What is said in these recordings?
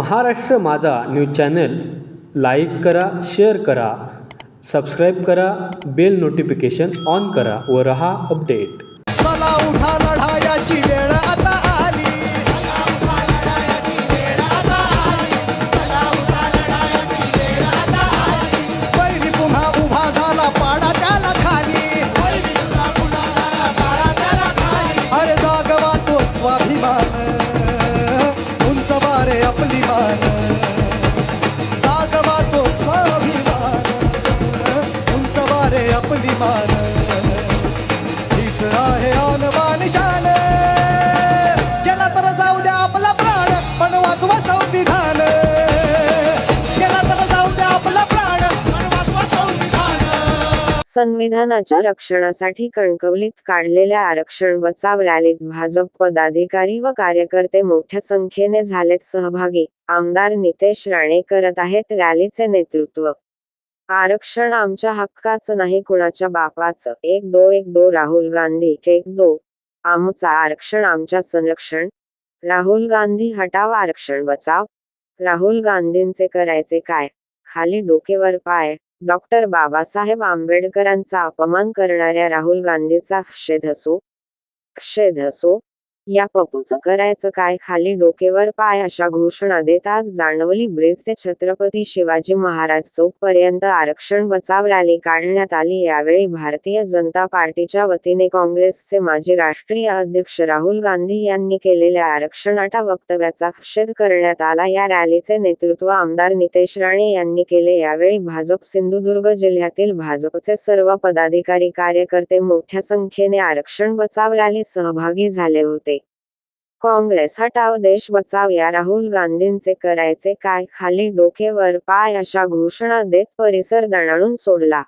महाराष्ट्र माझा news channel like करा, share करा, सबस्क्राईब करा, बेल नोटिफिकेशन ऑन करा व रहा अपडेट. चला उठा लढायाची वेळ आता आली. वैरी पुन्हा उभा झाला पाडा त्याला खाली. अरे जागवा तो स्वाभिमान, उंच वारे आपली मान. जागवा तो स्वाभिमान, उंच वारे आपली मान. हीच आहे आणबान शान. गेला तर जाऊ द्या आपला प्राण, पण वाचवा संविधान. गेला तर जाऊ द्या आपला प्राण, पण वाचवा संविधान. संविधानाच्या रक्षणासाठी कणकवलीत काढलेल्या आरक्षण बचाव रॅलीत भाजप पदाधिकारी व कार्यकर्ते मोठ्या संख्येने झालेत सहभागी. आमदार नितेश राणे करत आहेत रॅलीचे नेतृत्व. आरक्षण आमच्या हक्काचं नाही कुणाच्या बापाचं. 1212 राहुल गांधी. 12 आमचं आरक्षण आमच्या संरक्षण. राहुल गांधी हटाव आरक्षण बचाव. राहुल गांधींचे करायचे काय, खाली डोकेवर पाय. डॉक्टर बाबासाहेब आंबेडकरांचा अपमान करणाऱ्या राहुल गांधीचा खेद असो. या पप्पूचं करायचं काय, खाली डोकेवर पाय अशा घोषणा देत आज जाणवली ब्रिज ते छत्रपती शिवाजी महाराज चौक पर्यंत आरक्षण बचाव रॅली काढण्यात आली. यावेळी भारतीय जनता पार्टीच्या वतीने काँग्रेसचे माजी राष्ट्रीय अध्यक्ष राहुल गांधी यांनी केलेल्या आरक्षणाच्या वक्तव्याचा निषेध करण्यात आला. या रॅलीचे नेतृत्व आमदार नितेश राणे यांनी केले. यावेळी भाजप सिंधुदुर्ग जिल्ह्यातील भाजपचे सर्व पदाधिकारी कार्यकर्ते मोठ्या संख्येने आरक्षण बचाव रॅलीत सहभागी झाले होते. काँग्रेस हटाव देश बचाव या राहुल गांधींचे करायचे काय, खाली डोकेवर पाय अशा घोषणा देत परिसर दणाणून सोडला.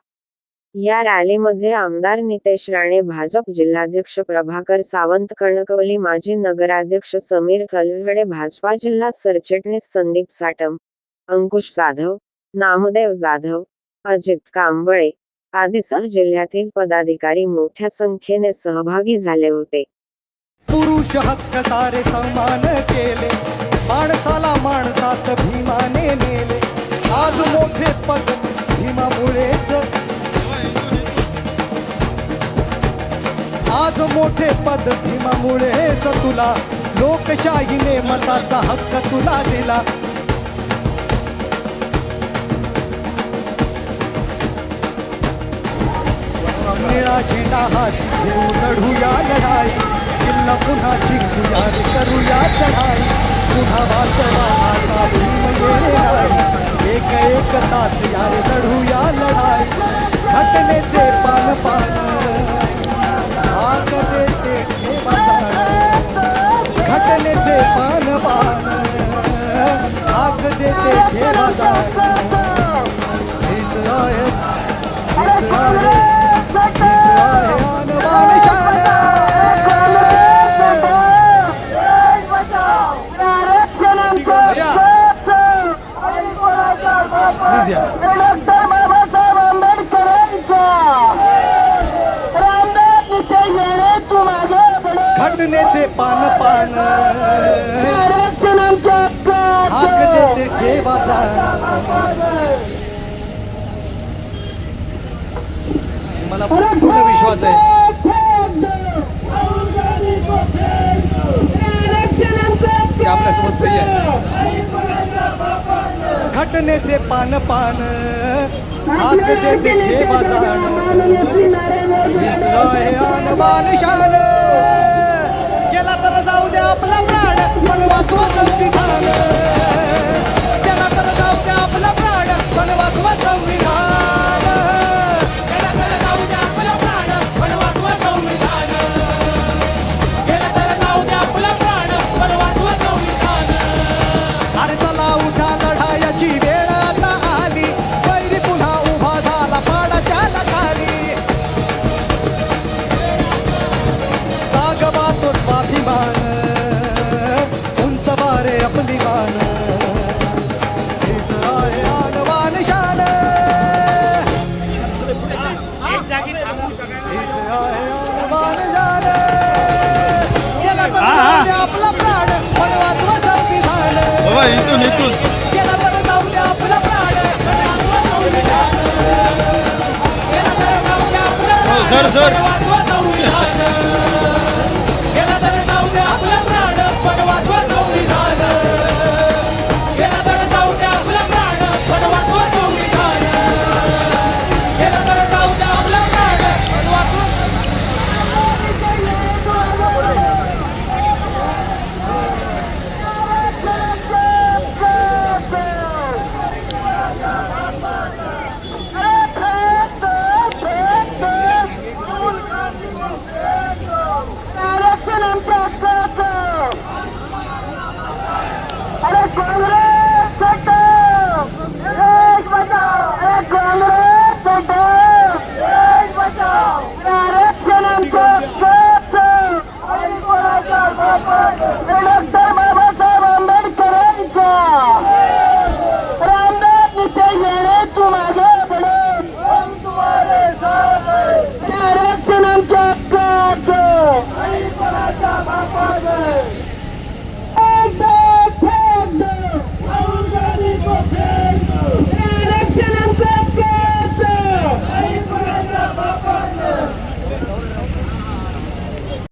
या रॅलीमध्ये आमदार नितेश राणे, भाजप जिल्हाध्यक्ष प्रभाकर सावंत, कणकवली माजी नगराध्यक्ष समीर कलवडे, भाजपा जिल्हा सरचिटणीस संदीप साटम, अंकुश जाधव, नामदेव जाधव, अजित कांबळे आदीसह जिल्ह्यातील पदाधिकारी मोठ्या संख्येने सहभागी झाले होते. पुरुष हक्क सारे समान केले, माणसाला माणसात भीमाने नेले. आज मोठे पद भीमामुळेच, आज मोठे पद भीमामुळेच तुला. लोकशाहीने मताचा हक्क तुला दिला. निळा झेंडा हात घेऊन लढूया लढाई. किल्ला पुन्हा जिंकूया रे करूया चढाई. पुन्हा वाचवा आता भीम येणे. एक एक साथ यार लढूया लढाई. घटनेचे पान पान हाक देते ठेवा जाण. घटनेचे पान पान हाक देते ठेवा जाण. हीच आहे, हीच आहे, हीच आहे आणबान शान. घटनेचे पान पान हाक देते ठेवा जाण. मला पूर्ण विश्वास आहे की आपल्यासोबत काही आहे. घटनेचे पान पान हाक देते ठेवा जाण. हीच आहे आणबान शान. गेला तर जाऊ द्या आपला प्राण, पण वाचवा संविधान. गेला तर जाऊ द्या आपला प्राण, पण वाचवा संविधान. गेला तर जाऊ द्या आपला प्राण, पण वाचवा संविधान. गेला तर जाऊ द्या आपला प्राण, पण वाचवा संविधान. अरे चला उठा लढायाची वेळ आता आली. वैरी पुन्हा उभा झाला पाडा त्याला खाली. जागवा तो स्वाभिमान, उंच वारे आपली मान. इथून इथून गेला तर जाऊ द्या आपला प्राण सर सर